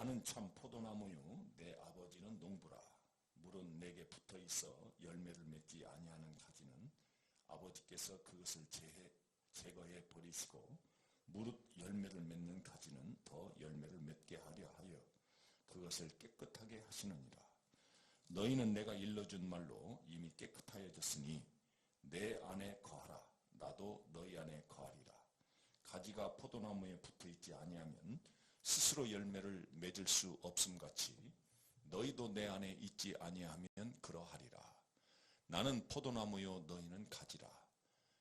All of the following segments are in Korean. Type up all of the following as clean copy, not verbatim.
나는 참 포도나무요 내 아버지는 농부라. 물은 내게 붙어있어 열매를 맺지 아니하는 가지는 아버지께서 그것을 제거해 버리시고 무릇 열매를 맺는 가지는 더 열매를 맺게 하려 하여 그것을 깨끗하게 하시느니라. 너희는 내가 일러준 말로 이미 깨끗하여졌으니 내 안에 거하라. 나도 너희 안에 거하리라. 가지가 포도나무에 붙어있지 아니하면 스스로 열매를 맺을 수 없음같이 너희도 내 안에 있지 아니하면 그러하리라. 나는 포도나무요 너희는 가지라.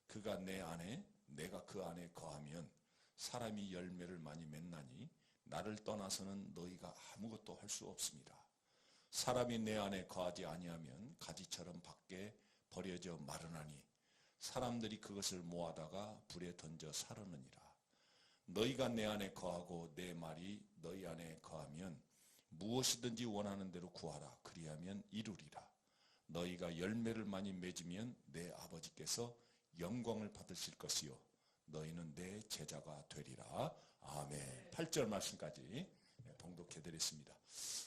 그가 내 안에 내가 그 안에 거하면 사람이 열매를 많이 맺나니 나를 떠나서는 너희가 아무것도 할 수 없습니다. 사람이 내 안에 거하지 아니하면 가지처럼 밖에 버려져 마르나니 사람들이 그것을 모아다가 불에 던져 사르느니라. 너희가 내 안에 거하고 내 말이 너희 안에 거하면 무엇이든지 원하는 대로 구하라. 그리하면 이루리라. 너희가 열매를 많이 맺으면 내 아버지께서 영광을 받으실 것이요 너희는 내 제자가 되리라. 아멘. 8절 말씀까지 봉독해드렸습니다.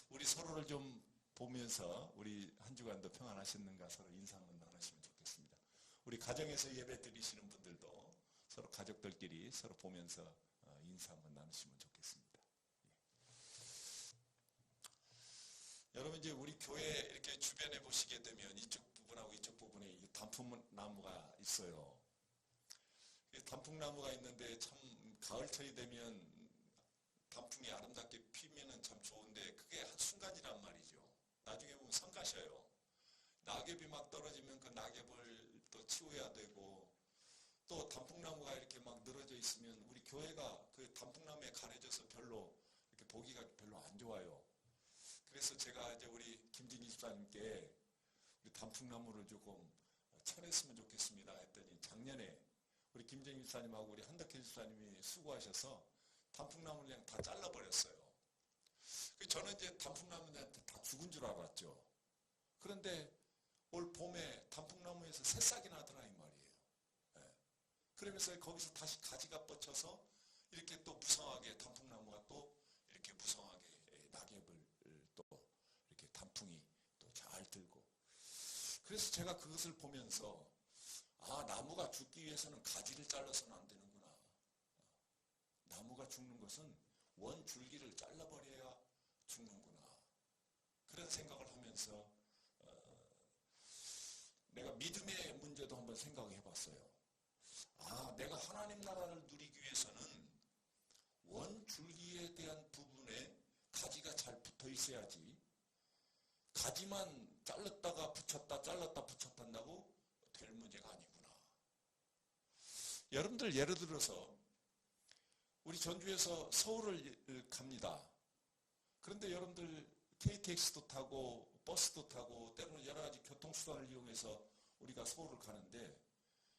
우리 서로를 좀 보면서 우리 한 주간도 평안하셨는가 서로 인사 한번 나누시면 좋겠습니다. 우리 가정에서 예배 드리시는 분들도 서로 가족들끼리 서로 보면서 인사 한번 나누시면 좋겠습니다. 예. 여러분 이제 우리 교회 이렇게 주변에 보시게 되면 이쪽 부분하고 이쪽 부분에 단풍나무가 있어요. 단풍나무가 있는데 참 가을철이 되면 단풍이 아름답게 피면은 참 좋은데 그게 한순간이란 말이죠. 나중에 보면 성가셔요. 낙엽이 막 떨어지면 그 낙엽을 또 치워야 되고 또 단풍나무가 이렇게 막 늘어져 있으면 우리 교회가 그 단풍나무에 가려져서 별로 이렇게 보기가 별로 안 좋아요. 그래서 제가 이제 우리 김진희 집사님께 우리 단풍나무를 조금 쳐냈으면 좋겠습니다 했더니 작년에 우리 김진희 집사님하고 우리 한덕희 집사님이 수고하셔서 단풍나무를 그냥 다 잘라버렸어요. 저는 이제 단풍나무한테 다 죽은 줄 알았죠. 그런데 올 봄에 단풍나무에서 새싹이 나더라 이 말이에요. 예. 그러면서 거기서 다시 가지가 뻗쳐서 이렇게 또 무성하게 단풍나무가 또 이렇게 무성하게 낙엽을 또 이렇게 단풍이 또 잘 들고 그래서 제가 그것을 보면서 아 나무가 죽기 위해서는 가지를 잘라서는 안 되는구나. 나무가 죽는 것은 원 줄기를 잘라버려야 죽는구나. 그런 생각을 하면서 내가 믿음의 문제도 한번 생각해 봤어요. 아 내가 하나님 나라를 누리기 위해서는 원 줄기에 대한 부분에 가지가 잘 붙어 있어야지 가지만 잘랐다가 붙였다 잘랐다 붙였다 한다고 될 문제가 아니구나. 여러분들 예를 들어서 우리 전주에서 서울을 갑니다. 그런데 여러분들 KTX도 타고 버스도 타고 때로는 여러 가지 교통수단을 이용해서 우리가 서울을 가는데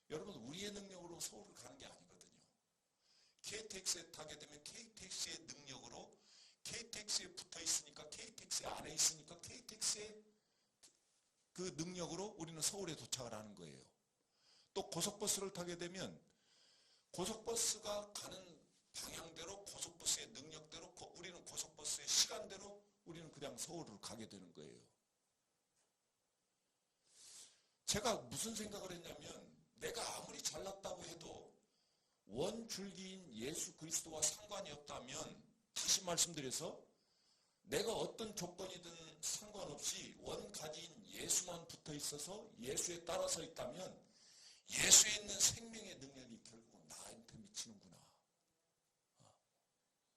여러분 우리의 능력으로 서울을 가는 게 아니거든요. KTX에 타게 되면 KTX의 능력으로 KTX에 붙어 있으니까 KTX 안에 있으니까 KTX의 그 능력으로 우리는 서울에 도착을 하는 거예요. 또 고속버스를 타게 되면 고속버스가 가는 방향대로 고속버스의 능력대로 우리는 고속버스의 시간대로 우리는 그냥 서울을 가게 되는 거예요. 제가 무슨 생각을 했냐면 내가 아무리 잘났다고 해도 원줄기인 예수 그리스도와 상관이 없다면 다시 말씀드려서 내가 어떤 조건이든 상관없이 원가지인 예수만 붙어 있어서 예수에 따라서 있다면 예수에 있는 생명의 능력이 결국은 나한테 미치는구나.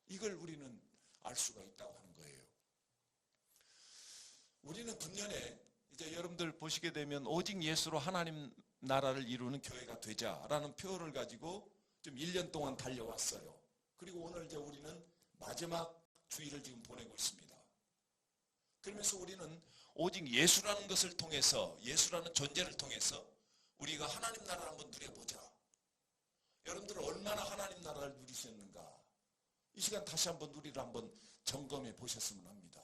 이걸 우리는 알 수가 있다고 하는 거예요. 우리는 금년에 이제 여러분들 보시게 되면 오직 예수로 하나님 나라를 이루는 교회가 되자라는 표어를 가지고 좀 1년 동안 달려왔어요. 그리고 오늘 이제 우리는 마지막 주일을 지금 보내고 있습니다. 그러면서 우리는 오직 예수라는 것을 통해서 예수라는 존재를 통해서 우리가 하나님 나라를 한번 누려보자. 여러분들은 얼마나 하나님 나라를 누리셨는가 이 시간 다시 한번 우리를 한번 점검해 보셨으면 합니다.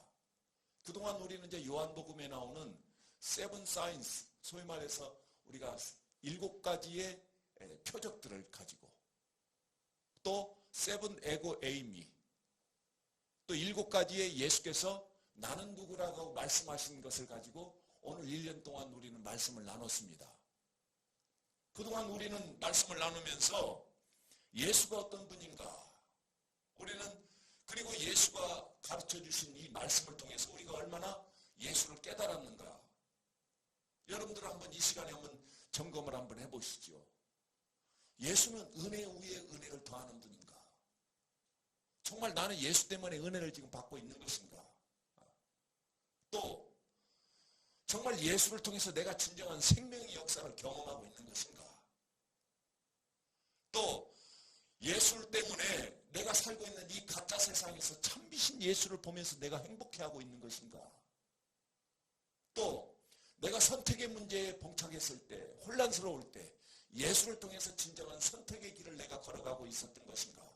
그동안 우리는 이제 요한복음에 나오는 세븐 사인스, 소위 말해서 우리가 7가지의 표적들을 가지고 또 세븐 에고 에이미, 또 7가지의 예수께서 나는 누구라고 말씀하신 것을 가지고 오늘 1년 동안 우리는 말씀을 나눴습니다. 그동안 우리는 말씀을 나누면서 예수가 어떤 분인가, 우리는 그리고 예수가 가르쳐 주신 이 말씀을 통해서 우리가 얼마나 예수를 깨달았는가, 여러분들 한번 이 시간에 한번 점검을 한번 해보시죠. 예수는 은혜 위에 은혜를 더하는 분인가? 정말 나는 예수 때문에 은혜를 지금 받고 있는 것인가? 또 정말 예수를 통해서 내가 진정한 생명의 역사를 경험하고 있는 것인가? 또 예수 때문에 내가 살고 있는 이 가짜 세상에서 참비신 예수를 보면서 내가 행복해하고 있는 것인가? 또 내가 선택의 문제에 봉착했을 때, 혼란스러울 때 예수를 통해서 진정한 선택의 길을 내가 걸어가고 있었던 것인가?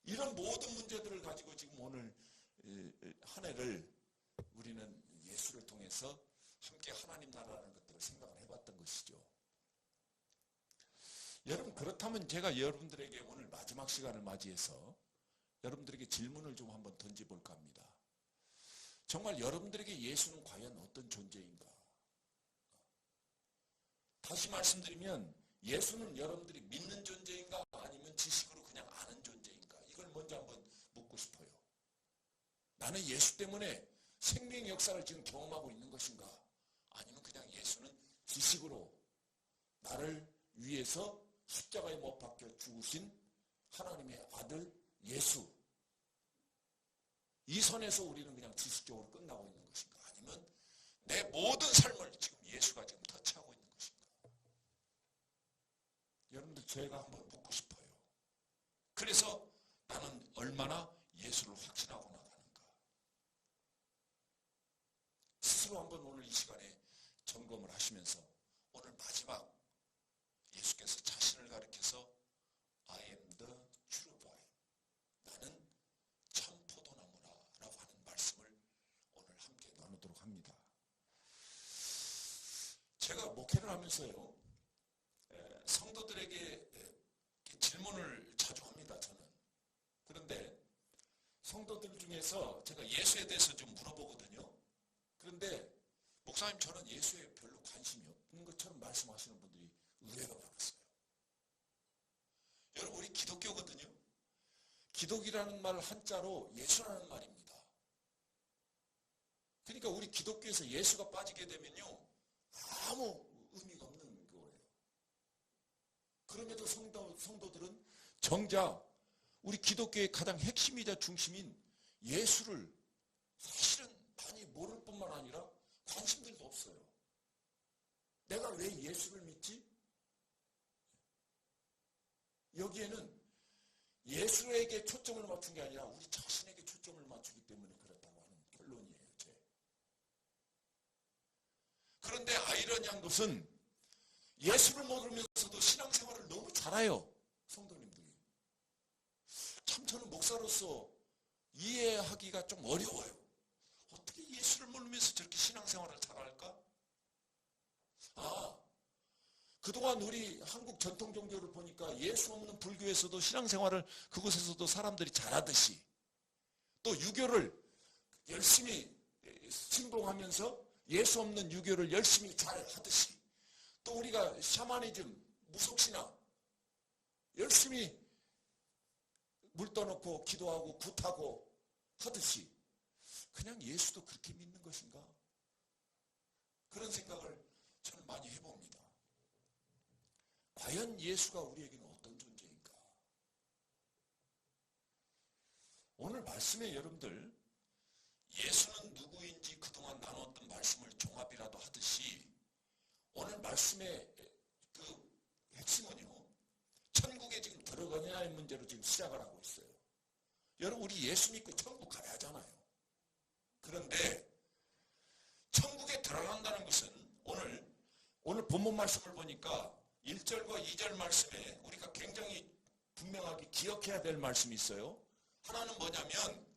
이런 모든 문제들을 가지고 지금 오늘 한 해를 우리는 예수를 통해서 함께 하나님 나라라는 것들을 생각을 해봤던 것이죠. 여러분, 그렇다면 제가 여러분들에게 오늘 마지막 시간을 맞이해서 여러분들에게 질문을 좀 한번 던져볼까 합니다. 정말 여러분들에게 예수는 과연 어떤 존재인가? 다시 말씀드리면 예수는 여러분들이 믿는 존재인가, 아니면 지식으로 그냥 아는 존재인가? 이걸 먼저 한번 묻고 싶어요. 나는 예수 때문에 생명의 역사를 지금 경험하고 있는 것인가? 아니면 그냥 예수는 지식으로 나를 위해서 십자가에 못 박혀 죽으신 하나님의 아들 예수, 이 선에서 우리는 그냥 지식적으로 끝나고 있는 것인가? 아니면 내 모든 삶을 지금 예수가 지금 터치하고 있는 것인가? 여러분들, 제가 한번 묻고 싶어요. 그래서 나는 얼마나 예수를 확신하고 나가는가? 스스로 한번 오늘 이 시간에 점검을 하시면서 오늘 마지막 예수께서 자신을 가리켜서 I am the true vine, 나는 참 포도나무라고 하는 말씀을 오늘 함께 나누도록 합니다. 제가 목회를 하면서요, 성도들에게 질문을 자주 합니다, 저는. 그런데 성도들 중에서 제가 예수에 대해서 좀 물어보거든요. 그런데 목사님, 저는 예수에 별로 관심이 없는 것처럼 말씀하시는 분들이 의외로 많았어요. 여러분, 우리 기독교거든요. 기독이라는 말 한자로 예수라는 말입니다. 그러니까 우리 기독교에서 예수가 빠지게 되면요, 아무 의미가 없는 거예요. 그럼에도 성도들은 정작 우리 기독교의 가장 핵심이자 중심인 예수를 사실은 많이 모를 뿐만 아니라 관심들도 없어요. 내가 왜 예수를 믿지? 여기에는 예수에게 초점을 맞춘 게 아니라 우리 자신에게 초점을 맞추기 때문에 그렇다고 하는 결론이에요. 그런데 아이러니한 것은 예수를 모르면서도 신앙생활을 너무 잘해요, 성도님들이. 참 저는 목사로서 이해하기가 좀 어려워요. 어떻게 예수를 모르면서 저렇게 신앙생활을 잘할까? 그동안 우리 한국 전통 종교를 보니까 예수 없는 불교에서도 신앙생활을 그곳에서도 사람들이 잘하듯이, 또 유교를 열심히 신봉하면서 예수 없는 유교를 열심히 잘하듯이, 또 우리가 샤머니즘, 무속신앙 열심히 물 떠놓고 기도하고 굿하고 하듯이 그냥 예수도 그렇게 믿는 것인가? 그런 생각을 저는 많이 해봅니다. 과연 예수가 우리에게는 어떤 존재인가? 오늘 말씀에 여러분들, 예수는 누구인지 그동안 나눴던 말씀을 종합이라도 하듯이 오늘 말씀의 그 핵심은요, 천국에 지금 들어가냐의 문제로 지금 시작을 하고 있어요. 여러분, 우리 예수 믿고 천국 가야 하잖아요. 그런데 천국에 들어간다는 것은 오늘 본문 말씀을 보니까 1절과 2절 말씀에 우리가 굉장히 분명하게 기억해야 될 말씀이 있어요. 하나는 뭐냐면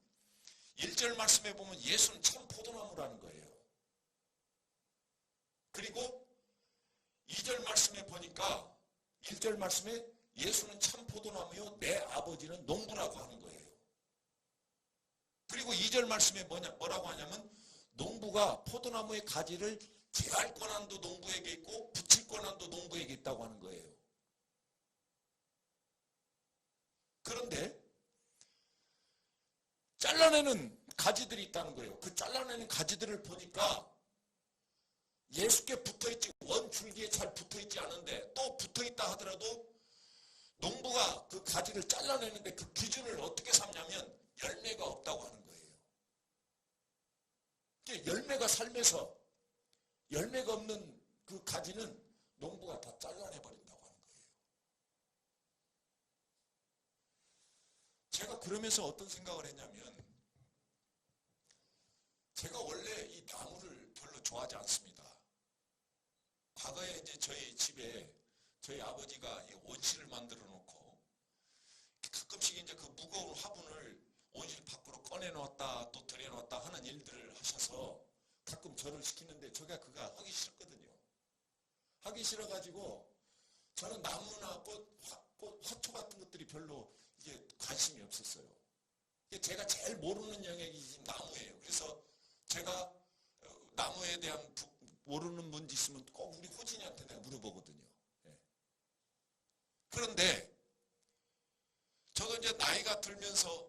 1절 말씀에 보면 예수는 참 포도나무라는 거예요. 그리고 2절 말씀에 보니까 1절 말씀에 예수는 참 포도나무요 내 아버지는 농부라고 하는 거예요. 그리고 2절 말씀에 뭐라고 하냐면 농부가 포도나무의 가지를 제할 권한도 농부에게 있고 붙일 권한도 농부에게 있다고 하는 거예요. 그런데 잘라내는 가지들이 있다는 거예요. 그 잘라내는 가지들을 보니까 예수께 붙어있지 원줄기에 잘 붙어있지 않은데 또 붙어있다 하더라도 농부가 그 가지를 잘라내는데 그 기준을 어떻게 삼냐면 열매가 없다고 하는 거예요. 열매가 삶에서 열매가 없는 그 가지는 농부가 다 잘라내버린다고 하는 거예요. 제가 그러면서 어떤 생각을 했냐면 제가 원래 이 나무를 별로 좋아하지 않습니다. 과거에 이제 저희 집에 저희 아버지가 온실을 만들어 놓고 가끔씩 이제 그 무거운 화분을 온실 밖으로 꺼내 놓았다 또 들여 놓았다 하는 일들을 하셔서 가끔 저를 시키는데 제가 그거 하기 싫거든요. 하기 싫어가지고 저는 나무나 화초 같은 것들이 별로 이게 관심이 없었어요. 제가 제일 모르는 영역이 나무예요. 그래서 제가 나무에 대한 모르는 문제 있으면 꼭 우리 호진이한테 내가 물어보거든요. 예. 그런데 저도 이제 나이가 들면서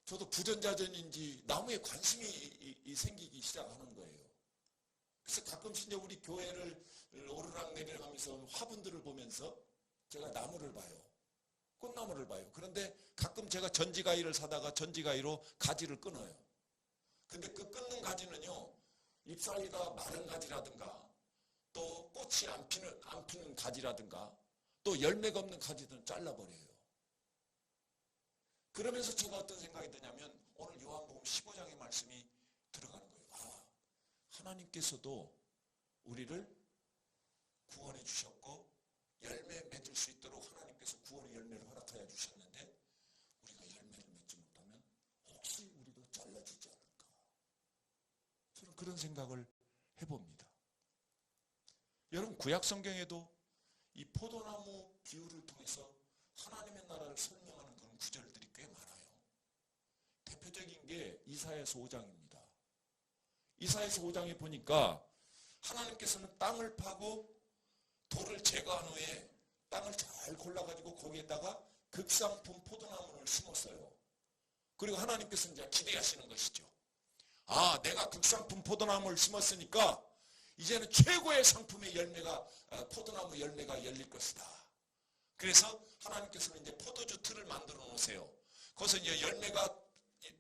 저도 부전자전인지 나무에 관심이 생기기 시작하는 거예요. 그래서 가끔씩 이제 우리 교회를 오르락내리락 하면서 화분들을 보면서 제가 나무를 봐요. 꽃나무를 봐요. 그런데 가끔 제가 전지가위를 사다가 전지가위로 가지를 끊어요. 근데 그 끊는 가지는요, 잎사귀가 마른 가지라든가 또 꽃이 안 피는 가지라든가 또 열매가 없는 가지들은 잘라버려요. 그러면서 제가 어떤 생각이 드냐면 오늘 요한복음 15장의 말씀이 들어가는 거예요. 아, 하나님께서도 우리를 구원해 주셨고 열매 맺을 수 있도록 하나님께서 구원의 열매를 허락하여 주셨는데 우리가 열매를 맺지 못하면 혹시 우리도 잘라지지 않을까? 저는 그런 생각을 해봅니다. 여러분 구약 성경에도 이 포도나무 비유를 통해서 하나님의 나라를 설명하는 그런 구절들이 꽤 많아요. 대표적인 게 이사야서 5장입니다. 이사야서 5장에 보니까 하나님께서는 땅을 파고 돌을 제거한 후에 땅을 잘 골라가지고 거기에다가 극상품 포도나무를 심었어요. 그리고 하나님께서는 이제 기대하시는 것이죠. 아, 내가 극상품 포도나무를 심었으니까 이제는 최고의 상품의 열매가 포도나무 열매가 열릴 것이다. 그래서 하나님께서는 이제 포도주 틀을 만들어 놓으세요. 거기서 이제 열매가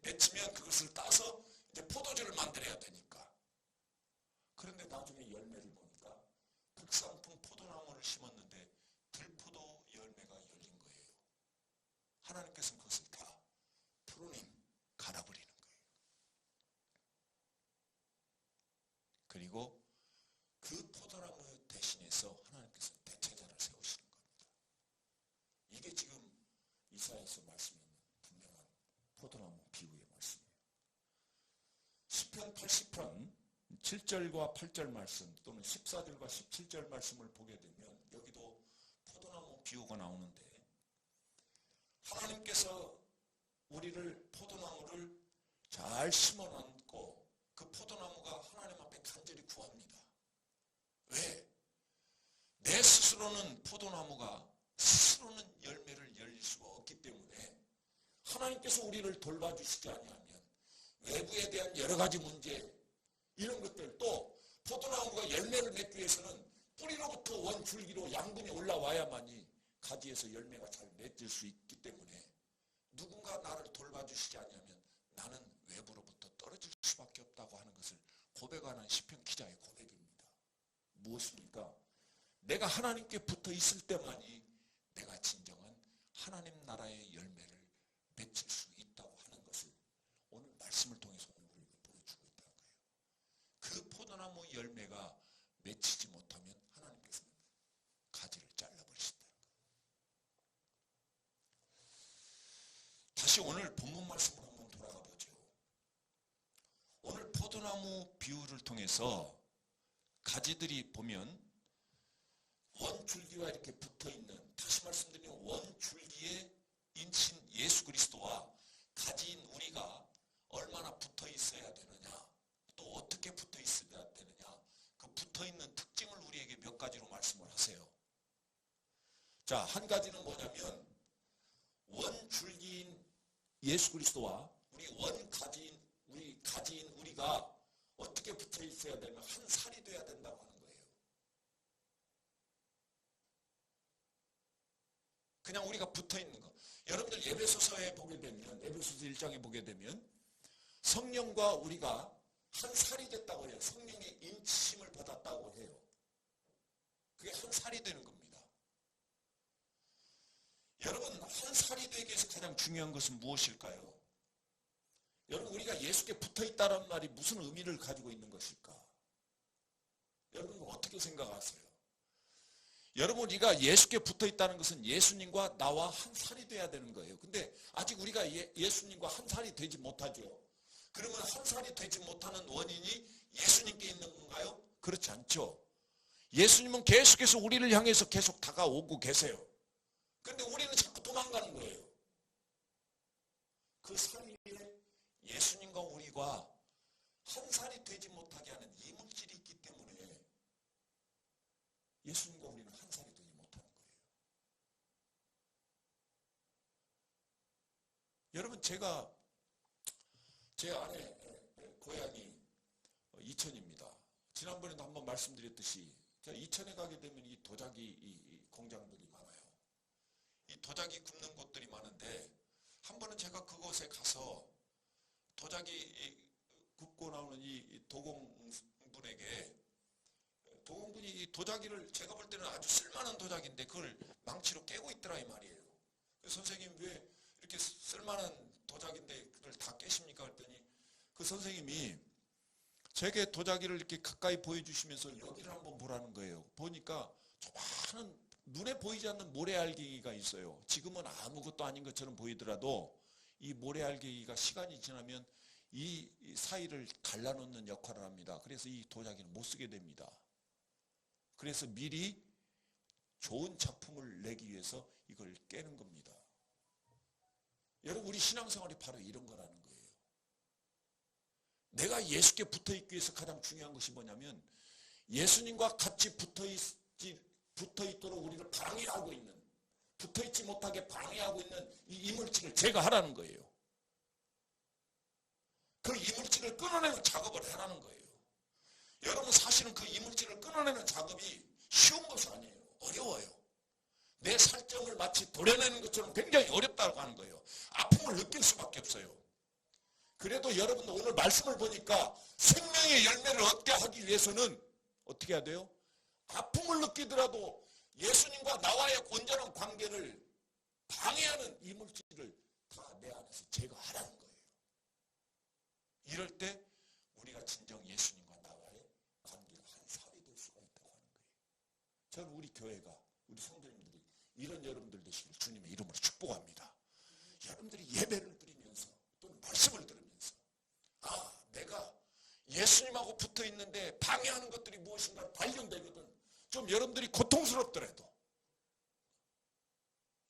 맺히면 그것을 따서 이제 포도주를 만들어야 되니까. 그런데 나중에 열매를 보니까 극상품 포도나무를 심었는데 들포도 열매가 열린 거예요. 하나님께서는 그것을 다 프로님 갈아버리는 거예요. 그리고 그 포도나무 대신해서 하나님께서 대체자를 세우시는 겁니다. 이게 지금 이사야서 말씀에 있는 분명한 포도나무 비유의 말씀이에요. 시편 80편 7절과 8절 말씀 또는 14절과 17절 말씀을 보게 되면 여기도 포도나무 비유가 나오는데 하나님께서 우리를 포도나무를 잘 심어놨고 그 포도나무가 하나님 앞에 간절히 구합니다. 왜? 내 스스로는 포도나무가 스스로는 열매를 열릴 수가 없기 때문에 하나님께서 우리를 돌봐주시지 아니하면 외부에 대한 여러 가지 문제 이런 것들 또 포도나무가 열매를 맺기 위해서는 뿌리로부터 원줄기로 양분이 올라와야만이 가지에서 열매가 잘 맺을 수 있기 때문에 누군가 나를 돌봐주시지 않으면 나는 외부로부터 떨어질 수밖에 없다고 하는 것을 고백하는 시편 기자의 고백입니다. 무엇입니까? 내가 하나님께 붙어 있을 때만이 내가 진정한 하나님 나라의 열매를 맺을 수 있다고 하는 것을 오늘 말씀을 통해서 우리에게 보여주고 있다는 거예요. 그 포도나무 열매가 맺히지 못하면 하나님께서는 가지를 잘라버리신다는 거예요. 다시 오늘 본문 말씀으로 한번 돌아가 보죠. 오늘 포도나무 비유를 통해서 가지들이 보면 원줄기와 이렇게 붙어있는, 다시 말씀드리면 원줄기에 인친 예수 그리스도와 가지인 우리가 얼마나 붙어 있어야 되느냐, 또 어떻게 붙어 있어야 되느냐, 그 붙어 있는 특징을 우리에게 몇 가지로 말씀을 하세요. 자, 한 가지는 뭐냐면 원줄기인 예수 그리스도와 우리 가지인 우리가 어떻게 붙어 있어야 되면 한 살이 돼야 된다고 하는 거예요. 그냥 우리가 붙어 있는 거. 여러분들 에베소서에 보게 되면, 에베소서 1장에 보게 되면 성령과 우리가 한 살이 됐다고 해요. 성령의 인치심을 받았다고 해요. 그게 한 살이 되는 겁니다. 여러분, 한 살이 되기 위해서 가장 중요한 것은 무엇일까요? 여러분, 우리가 예수께 붙어있다는 말이 무슨 의미를 가지고 있는 것일까? 여러분 어떻게 생각하세요? 여러분, 우리가 예수께 붙어있다는 것은 예수님과 나와 한 살이 돼야 되는 거예요. 근데 아직 우리가 예수님과 한 살이 되지 못하죠. 그러면 한 살이 되지 못하는 원인이 예수님께 있는 건가요? 그렇지 않죠. 예수님은 계속해서 우리를 향해서 계속 다가오고 계세요. 근데 우리는 자꾸 도망가는 거예요. 그 사이에 예수님과 우리가 한 살이 되지 못하게 하는 이물질이 있기 때문에 예수님과 우리는 한 살이 되지 못하는 거예요. 여러분, 제가 제 아내 고향이 이천입니다. 지난번에도 한번 말씀드렸듯이 제가 이천에 가게 되면 이 도자기 이 공장들이 많아요. 이 도자기 굽는 곳들이 많은데 한 번은 제가 그곳에 가서 도자기 굽고 나오는 이 도공분에게, 도공분이 이 도자기를 제가 볼 때는 아주 쓸만한 도자기인데 그걸 망치로 깨고 있더라 이 말이에요. 선생님, 왜 이렇게 쓸만한 도자기인데 그걸 다 깨십니까? 그랬더니 그 선생님이 제게 도자기를 이렇게 가까이 보여주시면서 여기를 한번 보라는 거예요. 보니까 조그마한 눈에 보이지 않는 모래알갱이가 있어요. 지금은 아무것도 아닌 것처럼 보이더라도 이 모래알갱이가 시간이 지나면 이 사이를 갈라놓는 역할을 합니다. 그래서 이 도자기는 못 쓰게 됩니다. 그래서 미리 좋은 작품을 내기 위해서 이걸 깨는 겁니다. 여러분, 우리 신앙생활이 바로 이런 거라는 거예요. 내가 예수께 붙어있기 위해서 가장 중요한 것이 뭐냐면 예수님과 같이 붙어있도록 우리를 방해하고 있는, 붙어있지 못하게 방해하고 있는 이 이물질을 제거하라는 거예요. 그 이물질을 끊어내는 작업을 하라는 거예요. 여러분, 사실은 그 이물질을 끊어내는 작업이 쉬운 것이 아니에요. 어려워요. 내 살점을 마치 도려내는 것처럼 굉장히 어렵다고 하는 거예요. 아픔을 느낄 수밖에 없어요. 그래도 여러분, 오늘 말씀을 보니까 생명의 열매를 얻게 하기 위해서는 어떻게 해야 돼요? 아픔을 느끼더라도 예수님과 나와의 온전한 관계를 방해하는 이물질을 다 내 안에서 제거하라는 거예요. 이럴 때 우리가 진정 예수님과 나와의 관계가 한 살이 될 수가 있다고 하는 거예요. 저는 우리 교회가, 우리 성도님들이 이런 여러분들 되시길 주님의 이름으로 축복합니다. 여러분들이 예배를 드리면서 또는 말씀을 들으면서 내가 예수님하고 붙어 있는데 방해하는 것들이 무엇인가 발견되거든. 좀 여러분들이 고통스럽더라도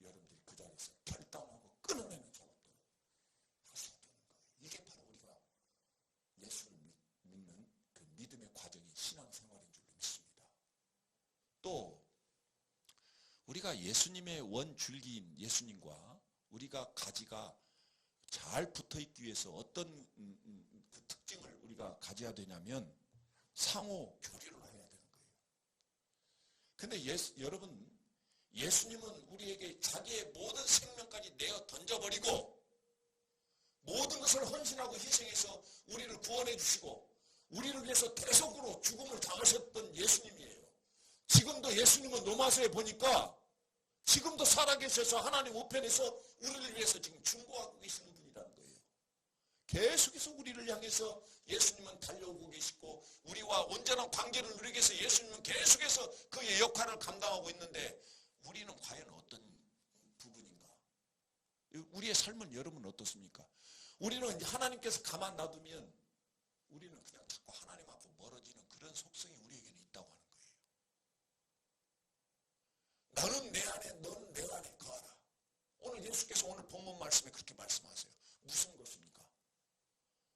여러분들이 그 자리에서 결단하고 끊어내는 작업들을 하셔야 되는 거예요. 이게 바로 우리가 예수를 믿는 그 믿음의 과정이 신앙생활인 줄 믿습니다. 또 우리가 예수님의 원줄기인 예수님과 우리가 가지가 잘 붙어있기 위해서 어떤 그 특징을 우리가 가져야 되냐면 상호 교류를 해야 되는 거예요. 근데 여러분, 예수님은 우리에게 자기의 모든 생명까지 내어 던져버리고 모든 것을 헌신하고 희생해서 우리를 구원해 주시고 우리를 위해서 대속으로 죽음을 당하셨던 예수님이에요. 지금도 예수님은 로마서에 보니까 지금도 살아계셔서 하나님 우편에서 우리를 위해서 지금 중보하고 계시는 분이라는 거예요. 계속해서 우리를 향해서 예수님은 달려오고 계시고 우리와 온전한 관계를 누리기 위해서 예수님은 계속해서 그의 역할을 감당하고 있는데 우리는 과연 어떤 부분인가? 우리의 삶은 여러분 어떻습니까? 우리는 하나님께서 가만 놔두면 우리는 그냥 자꾸 하나님 앞으로 멀어지는 그런 속성이 우리에게는 있다고 하는 거예요. 너는 내 안에, 너는 내 안에 거하라. 오늘 예수께서 오늘 본문 말씀에 그렇게 말씀하세요. 무슨 것입니까?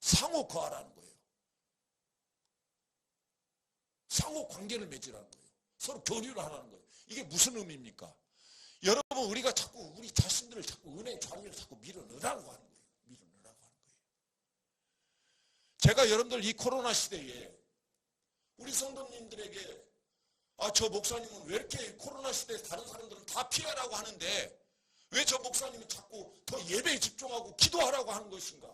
상호 거하라는 거예요. 상호 관계를 맺으라는 거예요. 서로 교류를 하라는 거예요. 이게 무슨 의미입니까? 여러분, 우리가 자꾸 우리 자신들을 자꾸 은혜의 자리를 자꾸 밀어넣으라고 하는 거예요. 밀어넣으라고 하는 거예요. 제가 여러분들 이 코로나 시대에 우리 성도님들에게 저 목사님은 왜 이렇게 코로나 시대에 다른 사람들은 다 피하라고 하는데 왜 저 목사님은 자꾸 더 예배에 집중하고 기도하라고 하는 것인가?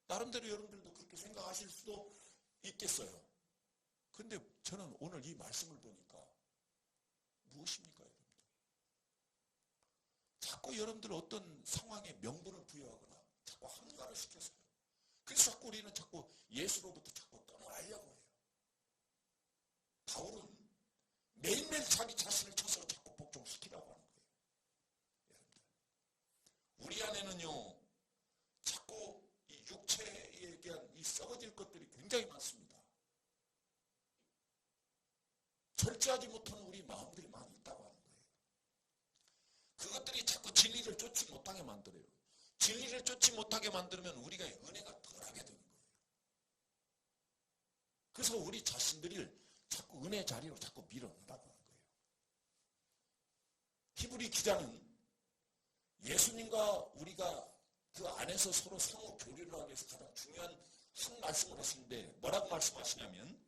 나름대로 여러분들도 그렇게 생각하실 수도 있겠어요. 근데 저는 오늘 이 말씀을 보니까 무엇입니까, 여러분들? 자꾸 여러분들 어떤 상황에 명분을 부여하거나 자꾸 한가를 시켰어요. 그래서 자꾸 우리는 자꾸 예수로부터 자꾸 떠나려고 해요. 바울은 매일매일 자기 자신을 쳐서 자꾸 복종시키라고 하는 거예요. 여러분들, 우리 안에는요, 자꾸 이 육체에 대한 이 썩어질 것들이 굉장히 많습니다. 절제하지 못하는 우리 마음들이 많이 있다고 하는 거예요. 그것들이 자꾸 진리를 쫓지 못하게 만들어요. 진리를 쫓지 못하게 만들면 우리가 은혜가 덜하게 되는 거예요. 그래서 우리 자신들을 자꾸 은혜 자리로 자꾸 밀어넣으라고 하는 거예요. 히브리 기자는 예수님과 우리가 그 안에서 서로 상호 교류를 하기 위해서 가장 중요한 한 말씀을 하시는데 뭐라고 말씀하시냐면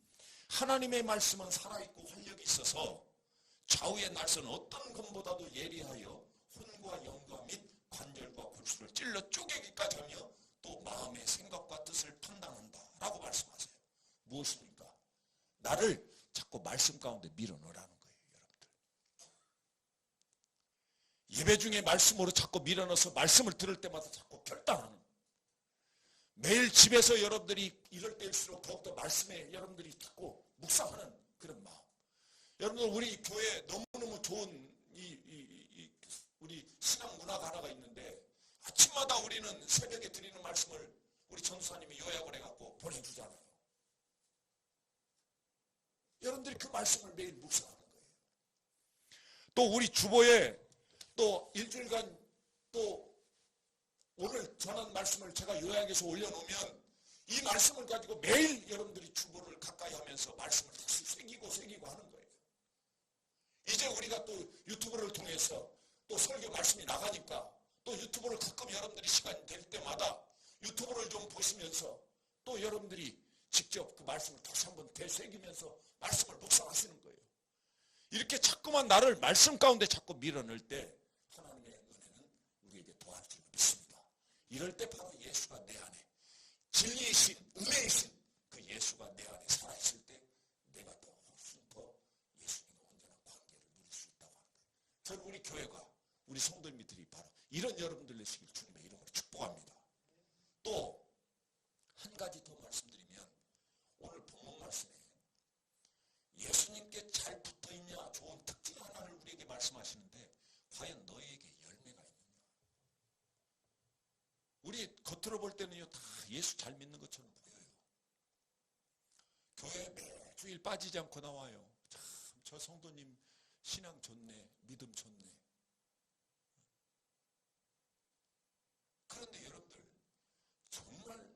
하나님의 말씀은 살아있고 활력이 있어서 좌우의 날선 어떤 검보다도 예리하여 혼과 영과 및 관절과 골수를 찔러 쪼개기까지 하며 또 마음의 생각과 뜻을 판단한다 라고 말씀하세요. 무엇입니까? 나를 자꾸 말씀 가운데 밀어넣으라는 거예요. 여러분들, 예배 중에 말씀으로 자꾸 밀어넣어서 말씀을 들을 때마다 자꾸 결단하는, 매일 집에서 여러분들이 이럴 때일수록 더욱더 말씀에 여러분들이 자꾸 묵상하는 그런 마음. 여러분들, 우리 교회에 너무너무 좋은 우리 신앙 문화가 하나가 있는데 아침마다 우리는 새벽에 드리는 말씀을 우리 전도사님이 요약을 해갖고 보내주잖아요. 여러분들이 그 말씀을 매일 묵상하는 거예요. 또 우리 주보에 또 일주일간 또 오늘 전한 말씀을 제가 요약해서 올려놓으면 이 말씀을 가지고 매일 여러분들이 주보를 가까이 하면서 말씀을 다시 새기고 하는 거예요. 이제 우리가 또 유튜브를 통해서 또 설교 말씀이 나가니까 또 유튜브를 가끔 여러분들이 시간이 될 때마다 유튜브를 좀 보시면서 또 여러분들이 직접 그 말씀을 다시 한번 되새기면서 말씀을 묵상하시는 거예요. 이렇게 자꾸만 나를 말씀 가운데 자꾸 밀어넣을 때 하나님의 은혜는 우리에게 더할 줄 믿습니다. 이럴 때 바로 예수가 내 안에 진리이신 은혜이신 그 예수가 내 안에 살아있을 때 내가 더 훨씬 더 예수님과 온전한 관계를 누릴 수 있다고 하는 거예요. 저는 우리 교회가 우리 성도님들이 바로 이런 여러분들 되시길 주님의 이름으로 축복합니다. 또 한 가지 더 말씀드리면 오늘 본문 말씀에 예수님께 잘 붙어있냐 좋은 특징 하나를 우리에게 말씀하시는데 과연 너에게 열매가 있느냐. 우리 겉으로 볼 때는요 다 예수 잘 믿는 것처럼 보여요. 교회에 매주일 빠지지 않고 나와요. 참 저 성도님 신앙 좋네, 믿음 좋네. 그런데 여러분들, 정말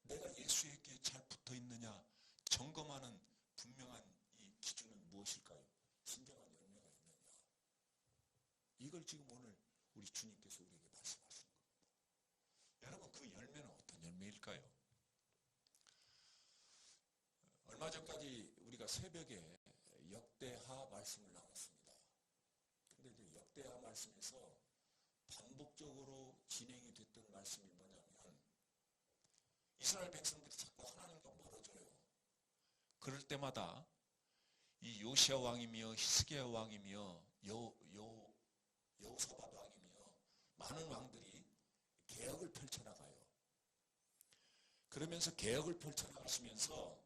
내가 예수에게 잘 붙어있느냐 점검하는 분명한 이 기준은 무엇일까요? 진정한 열매가 있느냐. 이걸 지금 오늘 우리 주님께서 우리에게 말씀하시는 겁니다. 여러분, 그 열매는 어떤 열매일까요? 얼마 전까지 우리가 새벽에 역대하 말씀을 나눴습니다. 근데 이제 역대하 말씀에서 반복적으로 진행이 됐던 말씀이 뭐냐면 이스라엘 백성들이 자꾸 하나님과 멀어져요. 그럴 때마다 이 요시야 왕이며 히스기야 왕이며 여호사밧 왕이며 많은 왕들이 개혁을 펼쳐나가요. 그러면서 개혁을 펼쳐나가시면서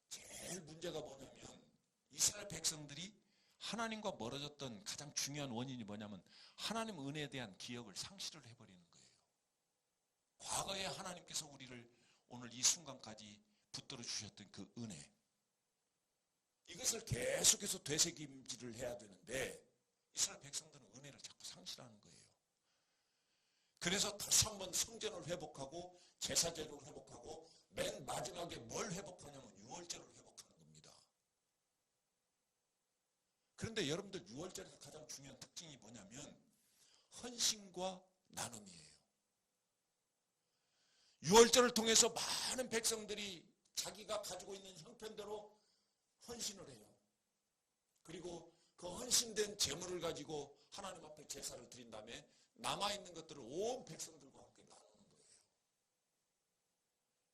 제일 문제가 뭐냐면 이스라엘 백성들이 하나님과 멀어졌던 가장 중요한 원인이 뭐냐면 하나님 은혜에 대한 기억을 상실을 해버리는 거예요. 과거에 하나님께서 우리를 오늘 이 순간까지 붙들어 주셨던 그 은혜, 이것을 계속해서 되새김질을 해야 되는데 이스라엘 백성들은 은혜를 자꾸 상실하는 거예요. 그래서 다시 한번 성전을 회복하고 제사제를 회복하고 맨 마지막에 뭘 회복하냐면 유월절을 회복하는 겁니다. 그런데 여러분들 유월절에서 가장 중요한 특징이 뭐냐면 헌신과 나눔이에요. 유월절을 통해서 많은 백성들이 자기가 가지고 있는 형편대로 헌신을 해요. 그리고 그 헌신된 재물을 가지고 하나님 앞에 제사를 드린 다음에 남아있는 것들을 온 백성들과 함께 나누는 거예요.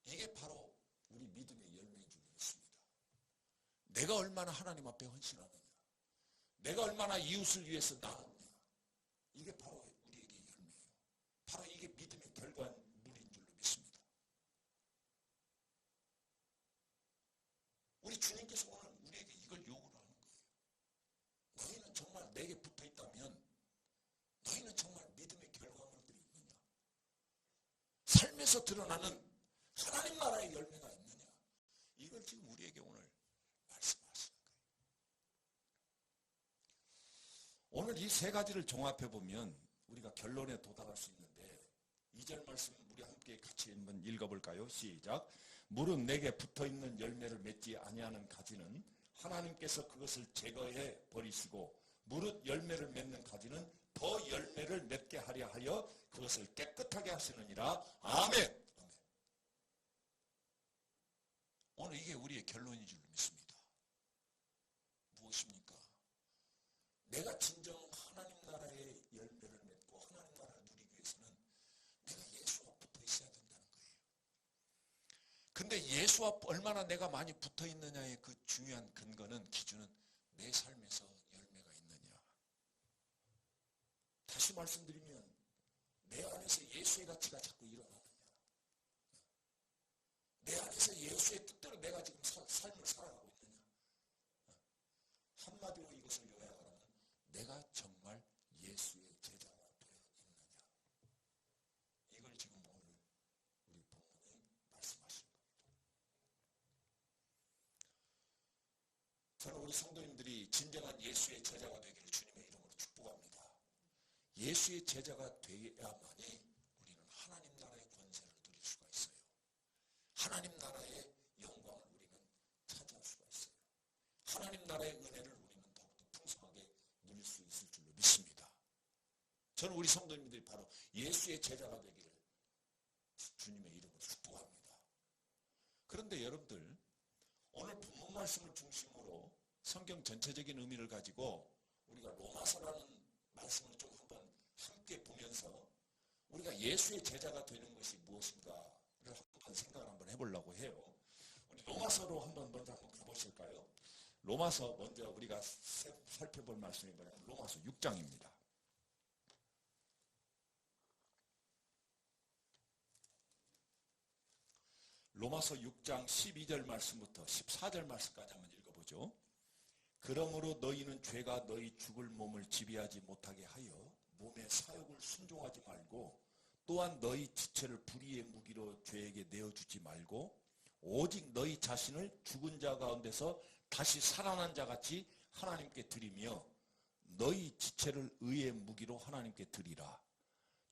이게 바로 우리 믿음의 열매인 줄 믿습니다. 내가 얼마나 하나님 앞에 헌신하느냐, 내가 얼마나 이웃을 위해서 나누느냐, 이게 바로 우리에게 열매예요. 바로 이게 믿음의 결과물인 줄로 믿습니다. 우리 주님께서 오늘 우리에게 이걸 요구를 하는 거예요. 너희는 정말 내게 붙어 있다면 너희는 정말 믿음의 결과물들이 있느냐? 삶에서 드러나는 하나님 나라의 열매가 있느냐? 이걸 지금 우리에게 오늘 말씀하시는 거예요. 오늘 이 세 가지를 종합해 보면 우리가 결론에 도달할 수 있는데 2절 말씀 우리 함께 같이 한번 읽어볼까요? 시작. 물은 내게 붙어있는 열매를 맺지 아니하는 가지는 하나님께서 그것을 제거해 버리시고 무릇 열매를 맺는 가지는 더 열매를 맺게 하려 하여 그것을 깨끗하게 하시느니라. 아멘. 오늘 이게 우리의 결론인 줄 믿습니다. 무엇입니까? 내가 진정 하나님 나라의 열매를 맺고 하나님 나라를 누리기 위해서는 내가 예수와 붙어 있어야 된다는 거예요. 근데 예수와 얼마나 내가 많이 붙어 있느냐의 그 중요한 근거는, 기준은 내 삶에서 열매가 있느냐. 다시 말씀드리면 내 안에서 예수의 가치가 자꾸 일어나느냐, 내 안에서 예수의 뜻대로 내가 지금 삶을 살아가고 있느냐. 한마디로 이것을 요약하면 내가 정말 예수의 제자가 되어 있느냐. 이걸 지금 오늘 우리 본문에 말씀하시는 겁니다. 저는 우리 성도님들이 진정한 예수의 제자가 되기를 주님의 이름으로 축복합니다. 예수의 제자가 되어야만이 우리는 하나님 나라의 권세를 누릴 수가 있어요. 하나님 나라의 영광을 우리는 차지할 수가 있어요. 하나님 나라의 은혜를 우리는 더욱더 풍성하게 누릴 수 있을 줄로 믿습니다. 저는 우리 성도님들이 바로 예수의 제자가 되기를 주님의 이름으로 축복합니다. 그런데 여러분들, 오늘 본문 말씀을 중심으로 성경 전체적인 의미를 가지고 우리가 로마서라는 말씀을 좀 한번 함께 보면서 우리가 예수의 제자가 되는 것이 무엇인가를 한번 생각을 한번 해보려고 해요. 우리 로마서로 먼저 한번 가보실까요? 로마서 먼저 우리가 살펴볼 말씀이 뭐냐면 로마서 6장입니다. 로마서 6장 12절 말씀부터 14절 말씀까지 한번 읽어보죠. 그러므로 너희는 죄가 너희 죽을 몸을 지배하지 못하게 하여 몸의 사욕을 순종하지 말고 또한 너희 지체를 불의의 무기로 죄에게 내어주지 말고 오직 너희 자신을 죽은 자 가운데서 다시 살아난 자 같이 하나님께 드리며 너희 지체를 의의 무기로 하나님께 드리라.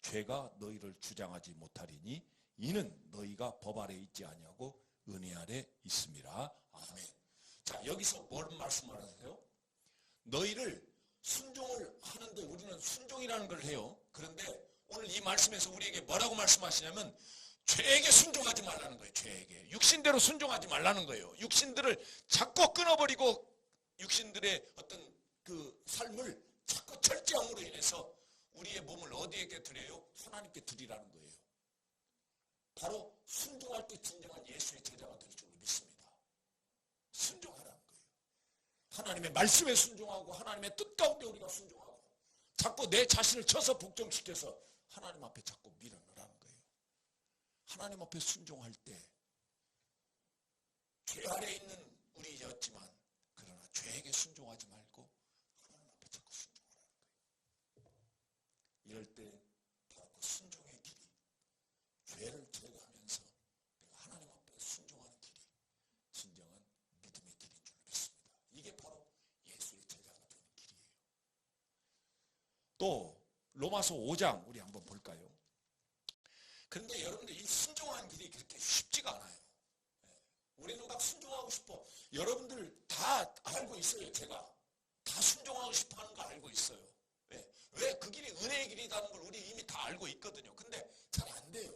죄가 너희를 주장하지 못하리니 이는 너희가 법 아래 있지 아니하고 은혜 아래 있음이라. 아멘. 자, 여기서 뭘 말씀하세요? 너희를 순종을 하는데 우리는 순종이라는 걸 해요. 그런데 오늘 이 말씀에서 우리에게 뭐라고 말씀하시냐면 죄에게 순종하지 말라는 거예요. 죄에게. 육신대로 순종하지 말라는 거예요. 육신들을 자꾸 끊어버리고 육신들의 어떤 그 삶을 자꾸 절제함으로 인해서 우리의 몸을 어디에게 드려요? 하나님께 드리라는 거예요. 바로 순종할 때 진정한 예수의 제자가 될 줄 믿습니다. 순종하라는 거예요. 하나님의 말씀에 순종하고 하나님의 뜻 가운데 우리가 순종하고 자꾸 내 자신을 쳐서 복종시켜서 하나님 앞에 자꾸 밀어넣으라는 거예요. 하나님 앞에 순종할 때 죄 아래 있는 우리였지만 그러나 죄에게 순종하지 말고 하나님 앞에 자꾸 순종하라는 거예요. 이럴 때 바로 그 순종의 길이 죄를 제거하면서 내가 하나님 앞에 순종하는 길이 진정한 믿음의 길인 줄 믿습니다. 이게 바로 예수의 제자가 되는 길이에요. 로마서 5장 우리 한번 볼까요? 그런데 여러분들 이 순종하는 길이 그렇게 쉽지가 않아요. 우리는 막 순종하고 싶어. 여러분들 다 알고 있어요. 제가 다 순종하고 싶어 하는 거 알고 있어요. 왜 그 길이 은혜의 길이라는 걸 우리 이미 다 알고 있거든요. 근데 잘 안 돼요.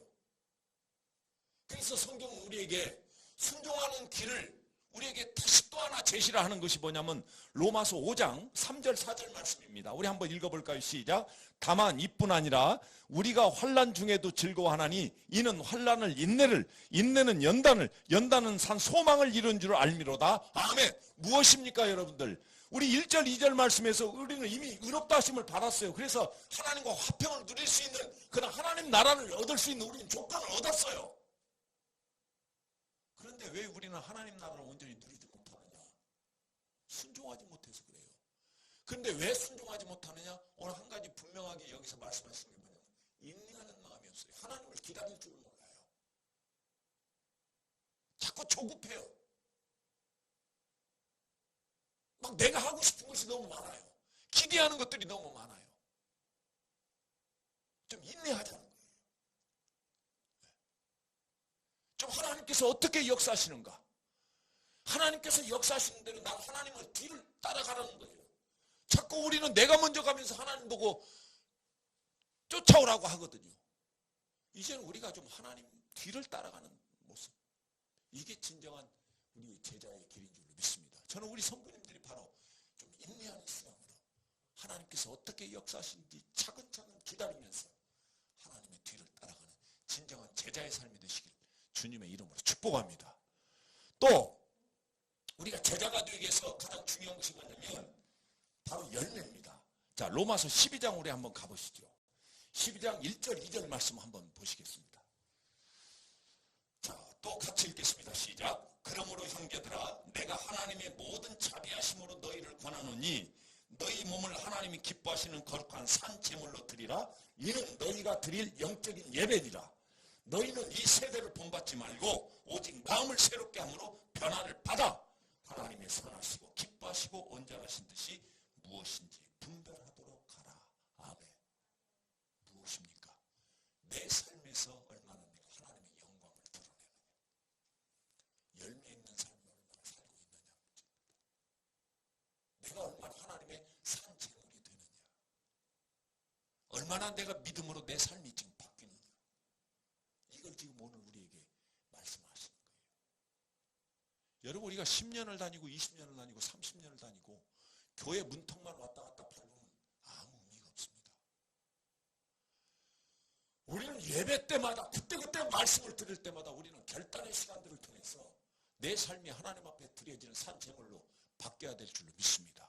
그래서 성경은 우리에게 순종하는 길을 우리에게 다시 또 하나 제시를 하는 것이 뭐냐면 로마서 5장 3절 4절 말씀입니다. 우리 한번 읽어볼까요? 시작. 다만 이뿐 아니라 우리가 환난 중에도 즐거워하나니 이는 환난을 인내를, 인내는 연단을, 연단은 산 소망을 이룬 줄 알미로다. 아멘. 무엇입니까 여러분들? 우리 1절 2절 말씀에서 우리는 이미 의롭다 하심을 받았어요. 그래서 하나님과 화평을 누릴 수 있는 그런 하나님 나라를 얻을 수 있는 우리는 조건을 얻었어요. 그런데 왜 우리는 하나님 나라를 온전히 누리지 못하느냐? 순종하지 못해서 그래요. 그런데 왜 순종하지 못하느냐? 오늘 한 가지 분명하게 여기서 말씀하시는 게 뭐냐면 인내하는 마음이 없어요. 하나님을 기다릴 줄 몰라요. 자꾸 조급해요. 막 내가 하고 싶은 것이 너무 많아요. 기대하는 것들이 너무 많아요. 좀 인내하자는 거예요. 좀 하나님께서 어떻게 역사하시는가? 하나님께서 역사하시는 대로 난 하나님을 뒤를 따라가라는 거예요. 자꾸 우리는 내가 먼저 가면서 하나님 보고 쫓아오라고 하거든요. 이제는 우리가 좀 하나님 뒤를 따라가는 모습. 이게 진정한 우리 제자의 길인 줄로 믿습니다. 저는 우리 성도님들이 바로 좀 인내하는 신앙으로 하나님께서 어떻게 역사하시는지 차근차근 기다리면서 하나님의 뒤를 따라가는 진정한 제자의 삶이 되시길 주님의 이름으로 축복합니다. 또 우리가 제자가 되기 위해서 가장 중요한 것이 뭐냐면 바로 열매입니다. 자, 로마서 12장 우리 한번 가보시죠. 12장 1절 2절 말씀 한번 보시겠습니다. 자, 또 같이 읽겠습니다. 시작. 그러므로 형제들아 내가 하나님의 모든 자비하심으로 너희를 권하노니 너희 몸을 하나님이 기뻐하시는 거룩한 산 제물로 드리라. 이는 너희가 드릴 영적인 예배니라. 너희는 이 세대를 본받지 말고 오직 마음을 새롭게 함으로 변화를 받아 하나님의 선하시고 기뻐하시고 온전하신 뜻이 무엇인지 분별하도록 하라. 아멘. 무엇입니까? 내 삶에서 얼마나 내가 하나님의 영광을 드러내느냐, 열매 있는 삶을 얼마나 살고 있느냐 문제입니다. 내가 얼마나 하나님의 산 제물이 되느냐, 얼마나 내가 믿음으로 내 삶이 지금 바뀌느냐, 이걸 지금 오늘 우리에게 말씀하시는 거예요. 여러분, 우리가 10년을 다니고 20년을 다니고 30년을 다니고 교회 문턱만 왔다 갔다 밟으면 아무 의미가 없습니다. 우리는 예배 때마다 그때그때 말씀을 들을 때마다 우리는 결단의 시간들을 통해서 내 삶이 하나님 앞에 드려지는 산 제물로 바뀌어야 될 줄로 믿습니다.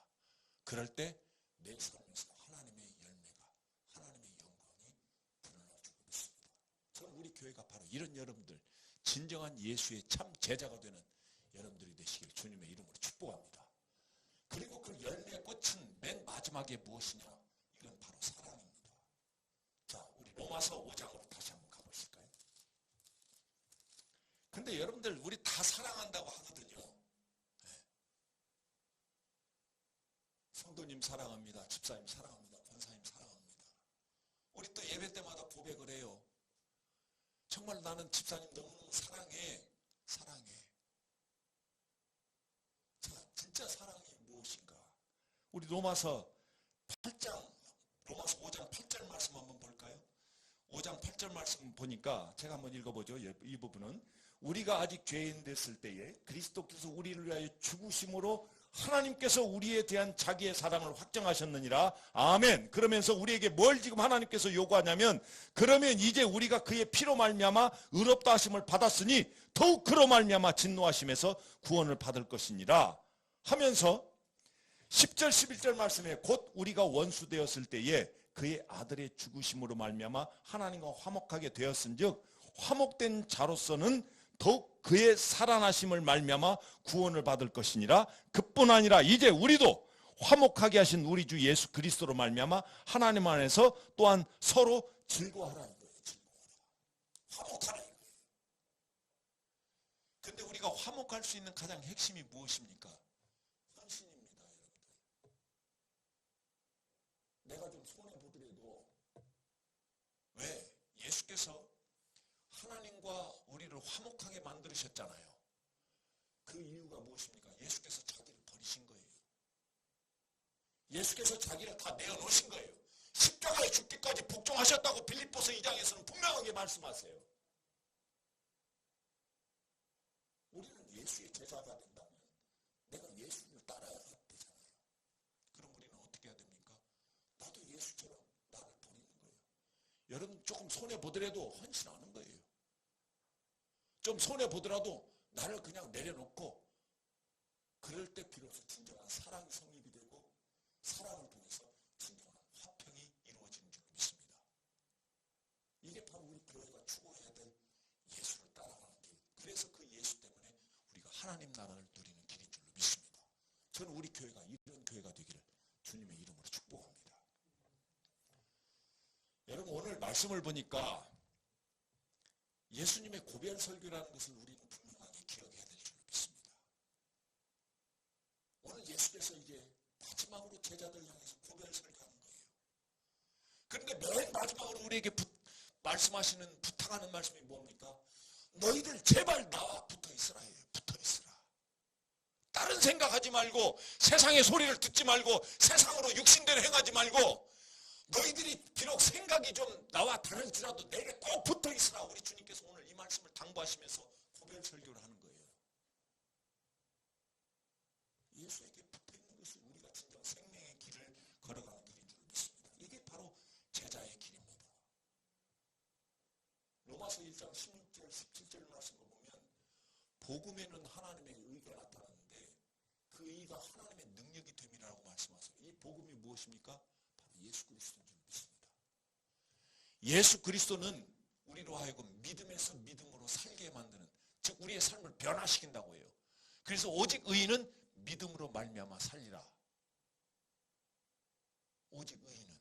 그럴 때 내 삶에서 하나님의 열매가, 하나님의 영광이 드러날 줄로 믿습니다. 저는 우리 교회가 바로 이런 여러분들, 진정한 예수의 참 제자가 되는 여러분들이 되시길 주님의 이름으로 축복합니다. 그리고 그 열매의 꽃은 맨 마지막에 무엇이냐? 이건 바로 사랑입니다. 자, 우리 로마서 5장으로 다시 한번 가보실까요? 근데 여러분들 우리 다 사랑한다고 하거든요. 네. 성도님 사랑합니다. 집사님 사랑합니다. 권사님 사랑합니다. 우리 또 예배 때마다 고백을 해요. 정말 나는 집사님 너무너무 사랑해. 사랑해. 자, 진짜 사랑이 무엇인가? 우리 로마서 5장 8절 말씀 한번 볼까요? 5장 8절 말씀 보니까 제가 한번 읽어보죠. 이 부분은 우리가 아직 죄인 됐을 때에 그리스도께서 우리를 위하여 죽으심으로 하나님께서 우리에 대한 자기의 사랑을 확정하셨느니라. 아멘. 그러면서 우리에게 뭘 지금 하나님께서 요구하냐면, 그러면 이제 우리가 그의 피로 말미암아 의롭다 하심을 받았으니 더욱 그로 말미암아 진노하심에서 구원을 받을 것이니라 하면서 10절 11절 말씀에 곧 우리가 원수 되었을 때에 그의 아들의 죽으심으로 말미암아 하나님과 화목하게 되었은즉 화목된 자로서는 더욱 그의 살아나심을 말미암아 구원을 받을 것이니라. 그뿐 아니라 이제 우리도 화목하게 하신 우리 주 예수 그리스도로 말미암아 하나님 안에서 또한 서로 즐거워하라 이거예요. 즐거워하라. 화목하라 이거예요. 근데 우리가 화목할 수 있는 가장 핵심이 무엇입니까? 헌신입니다, 여러분들. 내가 좀 손해 보더라도 예수께서 하나님과 우리를 화목하게 만드셨잖아요. 그 이유가 무엇입니까? 예수께서 자기를 버리신 거예요. 예수께서 자기를 다 내어놓으신 거예요. 십자가에 죽기까지 복종하셨다고 빌립보서 2장에서는 분명하게 말씀하세요. 우리는 예수의 제자가 된다면 내가 예수를 따라야 되잖아요. 그럼 우리는 어떻게 해야 됩니까? 나도 예수처럼 나를 버리는 거예요. 여러분 조금 손해보더라도 헌신하는 거예요. 좀 손해보더라도 나를 그냥 내려놓고 그럴 때 비로소 진정한 사랑이 성립이 되고 사랑을 통해서 진정한 화평이 이루어지는 줄 믿습니다. 이게 바로 우리 교회가 추구해야 될 예수를 따라가는 길. 그래서 그 예수 때문에 우리가 하나님 나라를 누리는 길인 줄로 믿습니다. 저는 우리 교회가 이런 교회가 되기를 주님의 이름으로 축복합니다. 여러분 오늘 말씀을 보니까 예수님의 고별 설교라는 것을 우리는 분명하게 기억해야 될 줄로 믿습니다. 오늘 예수께서 이제 마지막으로 제자들 향해서 고별 설교하는 거예요. 그런데 맨 마지막으로 우리에게 말씀하시는 부탁하는 말씀이 뭡니까? 너희들 제발 나와 붙어 있으라 해요. 붙어 있으라. 다른 생각하지 말고 세상의 소리를 듣지 말고 세상으로 육신대로 행하지 말고 너희들이 비록 생각이 좀 나와 다를지라도 내게 꼭 붙어 있으라. 우리 주님께서 오늘 이 말씀을 당부하시면서 고별 설교를 하는 거예요. 예수에게 붙어 있는 것이 우리가 진정 생명의 길을 걸어가는 길인 줄 믿습니다. 이게 바로 제자의 길입니다. 로마서 1장 16절 17절 말씀을 보면 복음에는 하나님의 의가 나타나는데 그 의가 하나님의 능력이 됨이라고 말씀하세요. 이 복음이 무엇입니까? 예수 그리스도인 줄 믿습니다. 예수 그리스도는 우리로 하여금 믿음에서 믿음으로 살게 만드는, 즉 우리의 삶을 변화시킨다고 해요. 그래서 오직 의인은 믿음으로 말미암아 살리라. 오직 의인은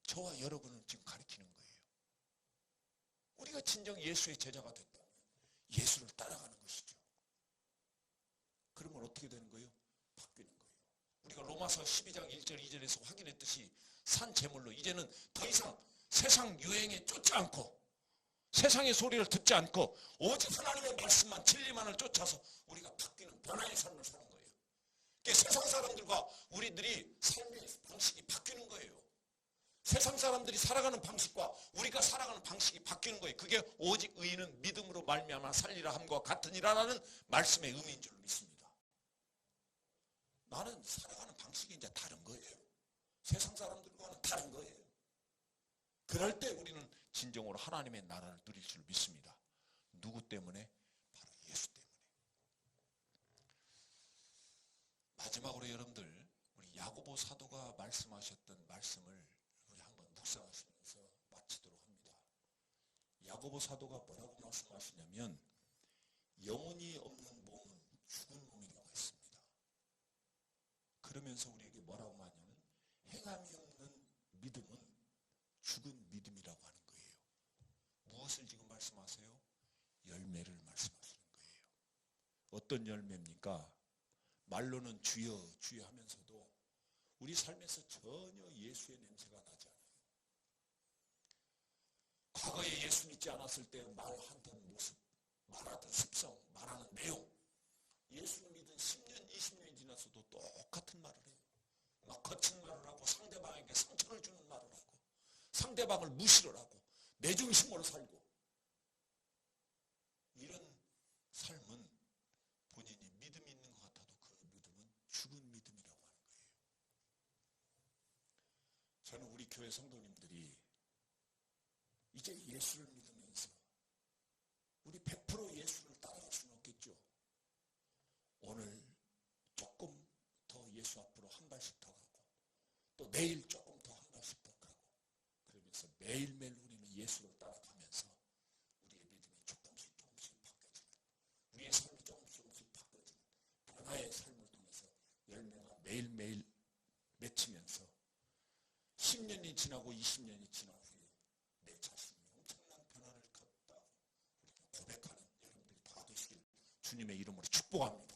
저와 여러분을 지금 가리키는 거예요. 우리가 진정 예수의 제자가 됐다면 예수를 따라가는 것이죠. 그러면 어떻게 되는 거예요? 바뀌는 거예요. 우리가 로마서 12장 1절 2절에서 확인했듯이 산 제물로 이제는 더 이상 세상 유행에 쫓지 않고 세상의 소리를 듣지 않고 오직 하나님의 말씀만 진리만을 쫓아서 우리가 바뀌는 변화의 삶을 사는 거예요. 그러니까 세상 사람들과 우리들이 삶의 방식이 바뀌는 거예요. 세상 사람들이 살아가는 방식과 우리가 살아가는 방식이 바뀌는 거예요. 그게 오직 의인은 믿음으로 말미암아 살리라 함과 같으니라라는 말씀의 의미인 줄 믿습니다. 나는 살아가는 방식이 이제 다른 거예요. 세상 사람들과는 다른 거예요. 그럴 때 우리는 진정으로 하나님의 나라를 누릴 줄 믿습니다. 누구 때문에? 바로 예수 때문에. 마지막으로 여러분들 우리 야고보 사도가 말씀하셨던 말씀을 우리 한번 묵상하시면서 마치도록 합니다. 야고보 사도가 뭐라고 말씀하시냐면 영혼이 없는 몸은 죽은 몸이라고 했습니다. 그러면서 우리에게 뭐라고 하냐면 행함이 없는 믿음은 죽은 믿음이라고 하는 거예요. 무엇을 지금 말씀하세요? 열매를 말씀하시는 거예요. 어떤 열매입니까? 말로는 주여 주여 하면서도 우리 삶에서 전혀 예수의 냄새가 나지 않아요. 과거에 예수 믿지 않았을 때 말하던 모습, 말하던 습성, 말하는 내용, 예수를 믿은 10년, 20년이 지나서도 똑같은 말을 해요. 막 거친 말을 하고 상대방에게 상처를 주는 말을 하고 상대방을 무시를 하고 내 중심으로 살고 이런 삶은 본인이 믿음이 있는 것 같아도 그 믿음은 죽은 믿음이라고 하는 거예요. 저는 우리 교회 성도님들이 이제 예수를 믿으면서 우리 100% 예수를 따라갈 수는 없겠죠. 오늘 조금 더 예수 앞으로 한 발씩 더 가고 또 내일 조금 더 한 발씩 더 가고 그러면서 매일매일 우리는 예수를 따라가면서 우리의 믿음이 조금씩 바뀌어지는 우리의 삶이 조금씩 바뀌어지는 변화의 삶을 통해서 열매가 매일매일 맺히면서 10년이 지나고 20년이 지난 후에 내 자신이 엄청난 변화를 걷다 우리가 고백하는 여러분들이 다 되시길 주님의 이름으로 축복합니다.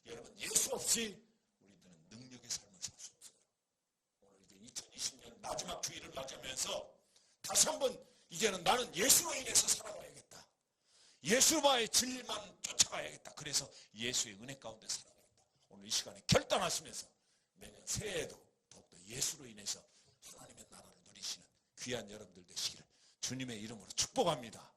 여러분 예수 없이 우리들은 능력의 삶을 살 수 없어요. 오늘 이제 2020년 마지막 주일을 맞이하면서 다시 한번 이제는 나는 예수로 인해서 살아가야겠다. 예수와의 진리만 쫓아가야겠다. 그래서 예수의 은혜 가운데 살아가겠다. 오늘 이 시간에 결단하시면서 내년 새해에도 더욱더 예수로 인해서 하나님의 나라를 누리시는 귀한 여러분들 되시기를 주님의 이름으로 축복합니다.